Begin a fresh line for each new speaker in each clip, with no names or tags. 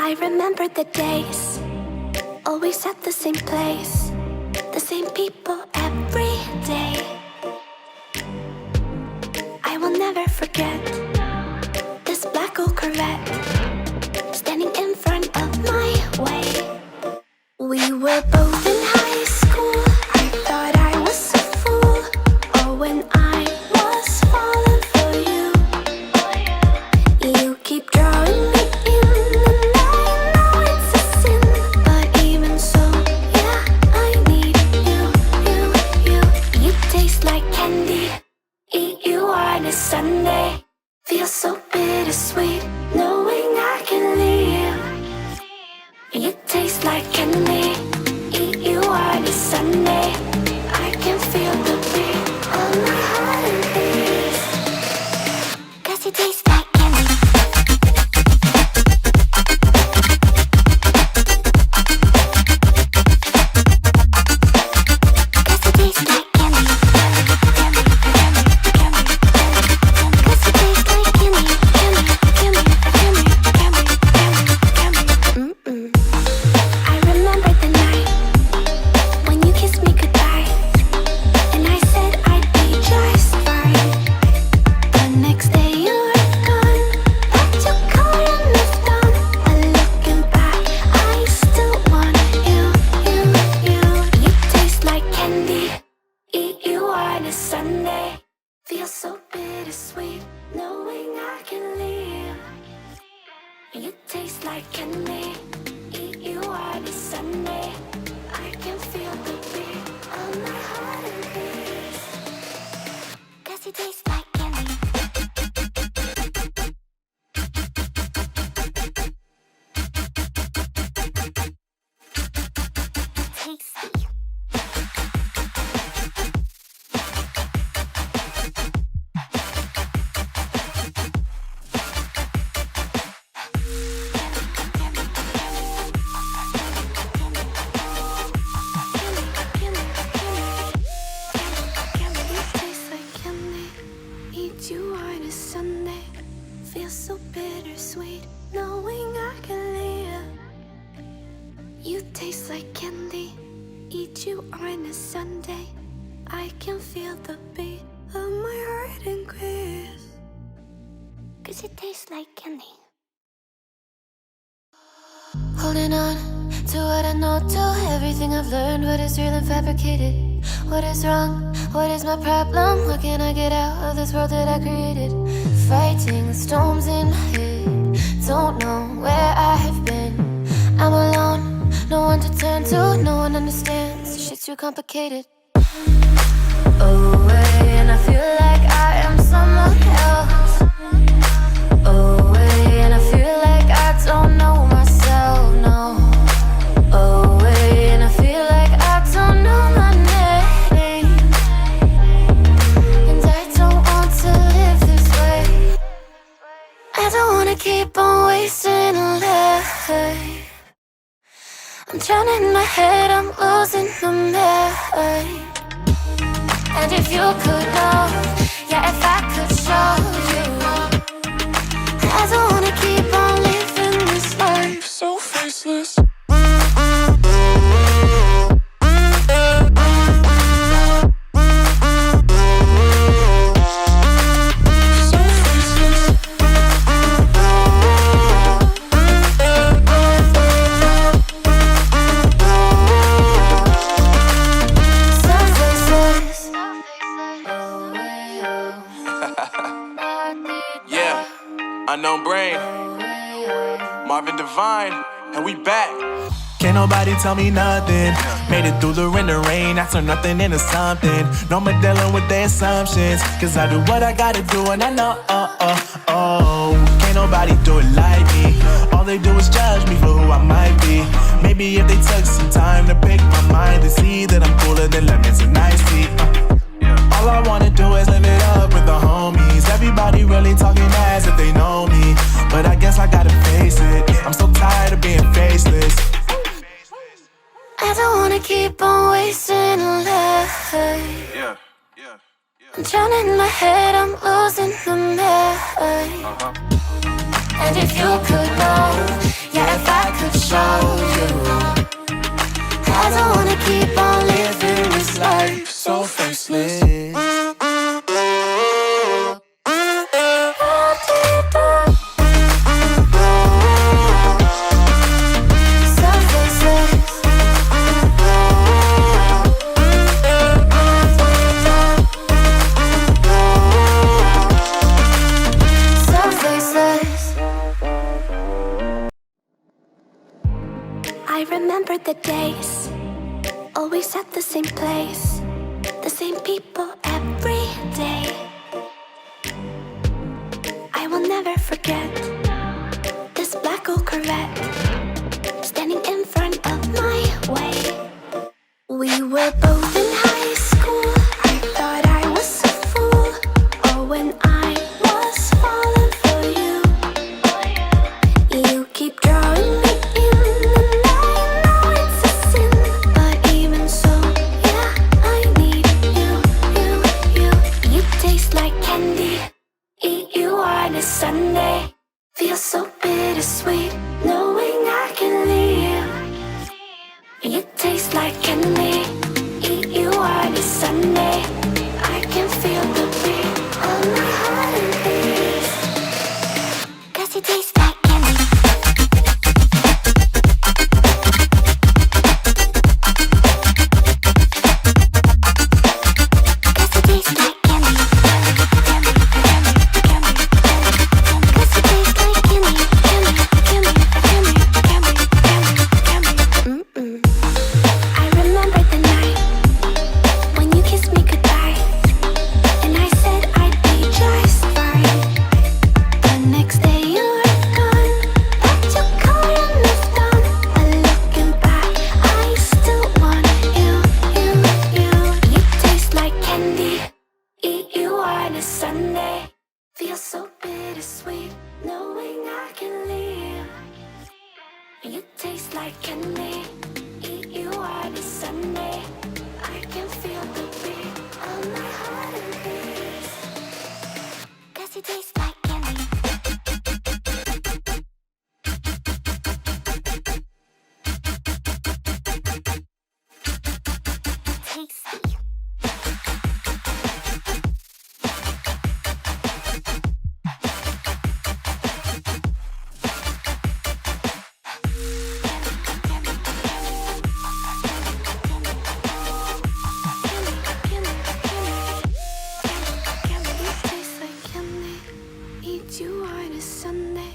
I remember the days, always at the same place, the same people every day. I will never forget this black old Corvette standing in front of my way. We were both in high school. I thought I was a fool. Oh, when I was falling for you. You keep drawing me in, and I know it's a sin, but even so, yeah, I need you. You taste like candy. Eat you on a Sunday. Feels so bittersweet knowing I can leave. You taste like candy. Eat you on a Sunday. I can feel the beat of my heart and beats. 'Cause you taste like candy. Sunday feels so bittersweet knowing I can leave. You taste like candy. Eat you on a Sunday. I can feel the beat of my heart and beats. 'Cause you taste like candy. Tasty. You on a Sunday, feels so bittersweet knowing I can live. You taste like candy, eat you on a Sunday. I can feel the beat of my heart increase. 'Cause it tastes like candy.
Holding on to what I know, to everything I've learned, what is real and fabricated. What is wrong? What is my problem? How can I get out of this world that I created? Fighting the storms in my head. Don't know where I have been. I'm alone, no one to turn to, no one understands. Shit's too complicated. Away, and I feel like I am someone else. Away, and I feel like I don't know myself, no. Away, and I feel like I don't know my name. And I don't want to live this way. I don't wanna keep on wasting a life. I'm drowning in my head, I'm losing my mind. And if you could know, yeah, if I could show you, I don't wanna keep on living this life so faceless.
Unknown Brain, Marvin Divine, and we back.
Can't nobody tell me nothing. Made it through the rain, I turn nothing into something. No more dealing with their assumptions, 'cause I do what I gotta do and I know, can't nobody do it like me. All they do is judge me for who I might be. Maybe if they took some time to pick my mind, they see that I'm cooler than lemons and iced tea. All I wanna do is live it up with the homies. Everybody really talking as if they know me, but I guess I gotta face it. I'm so tired of being faceless.
I don't wanna keep on wasting a life. I'm drowning in my head, I'm losing my mind. And if you could know, yeah,
Yeah, if I could show you, I don't wanna keep on living this life so faceless.
I remember the days, always at the same place, the same people every day. I will never forget this black old Corvette standing in front of my way. We were both in high school. I thought I was a fool. Oh, when I was falling for you, you keep drawing me in, and I know it's a sin, but even so, yeah, I need you, you, you. You taste like candy. Eat you on a Sunday. Feels so bittersweet knowing I can leave. You taste like candy. Eat you on a Sunday. I can feel the beat of my heart and beats. 'Cause you taste like candy. Sunday feels so bittersweet knowing I can leave. You taste like candy. Eat you on a Sunday. I can feel the beat of my heart and beats. 'Cause you taste like candy. Tasty. You on a Sunday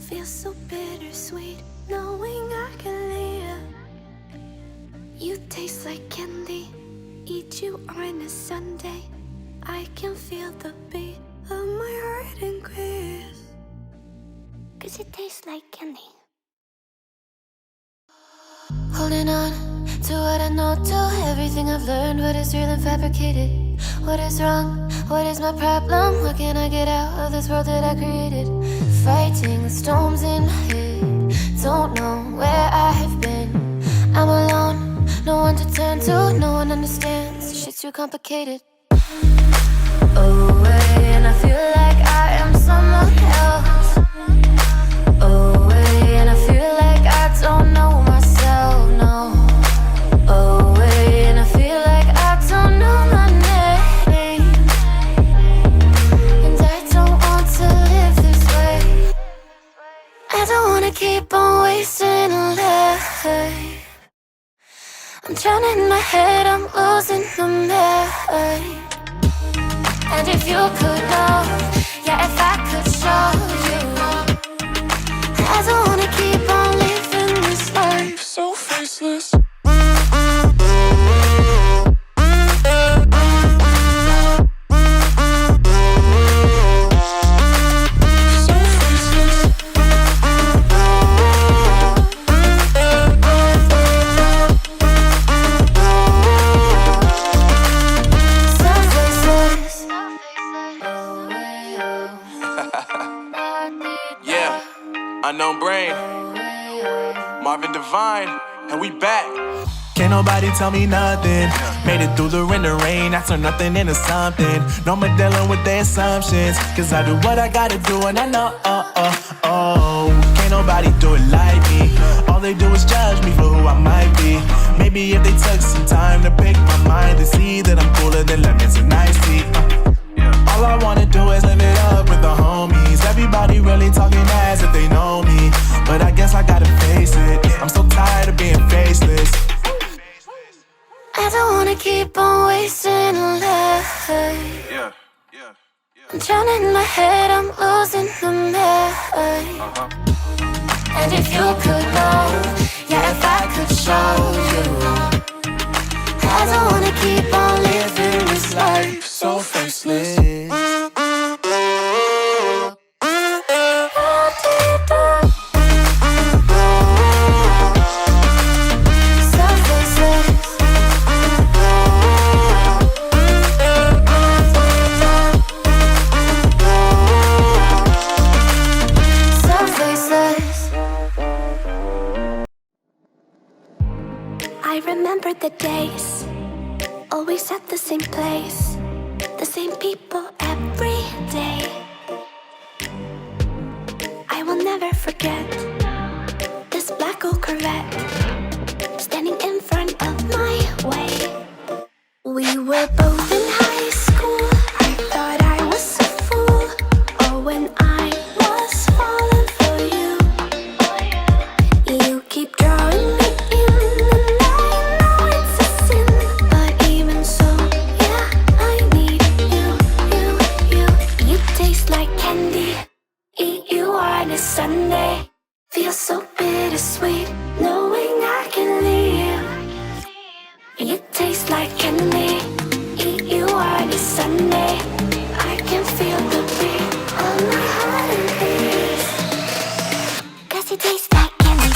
feels so bittersweet knowing I can live. You taste like candy. Eat you on a Sunday. I can feel the beat of my heart increase. 'Cause it tastes like candy.
Holding on to what I know, to everything I've learned. What is real and fabricated? What is wrong? What is my problem? How can I get out of this world that I created? Fighting the storms in my head. Don't know where I have been. I'm alone, no one to turn to. No one understands, shit's too complicated. Away, and I feel like I am someone else. Away, and I feel like I don't know myself, no. Away, and I feel like I don't know my name. And I don't want to live this way. I don't wanna keep on wasting a life. I'm drowning in my head, I'm losing the mind. And if you could know, yeah, if I could show you, I don't wanna keep on living this life so faceless.
Unknown Brain, Marvin Divine, and we back.
Can't nobody tell me nothing. Made it through the rain, I turn nothing into something. No more dealing with their assumptions, 'cause I do what I gotta do and I know, Can't nobody do it like me. All they do is judge me for who I might be. Maybe if they took some time to pick my mind and see that I'm cooler than lemons and iced tea. All I wanna do is live it up with the homies. Everybody really talking as if they know me, but I guess I gotta face it. I'm so tired of being faceless.
I don't wanna keep on wasting a life. I'm drowning in my head, I'm losing the mind. And if you could know, yeah, if I could show you, I don't wanna keep on living this life so faceless.
I remember the days, always at the same place, the same people every day. I will never forget this black old Corvette standing in front of my way. We were both in high school. I thought I was a fool. Oh, when I was falling for you. You keep drawing me in, and I know it's a sin, but even so, yeah, I need you. You taste like candy. Eat you on a Sunday. Feels so bittersweet knowing I can leave. You taste like candy. Eat you on a Sunday. I can feel the beat of my heart and peace. 'Cause you taste like candy.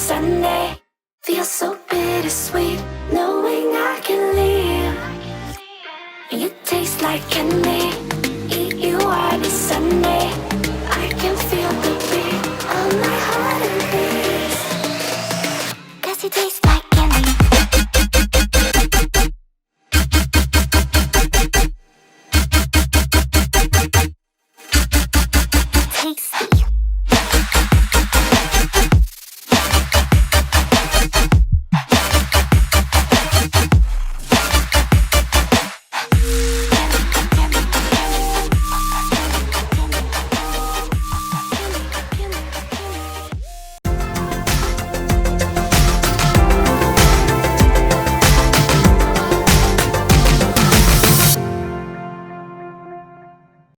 Sunday feels so bittersweet knowing I can leave. You taste like candy. Eat you on a Sunday.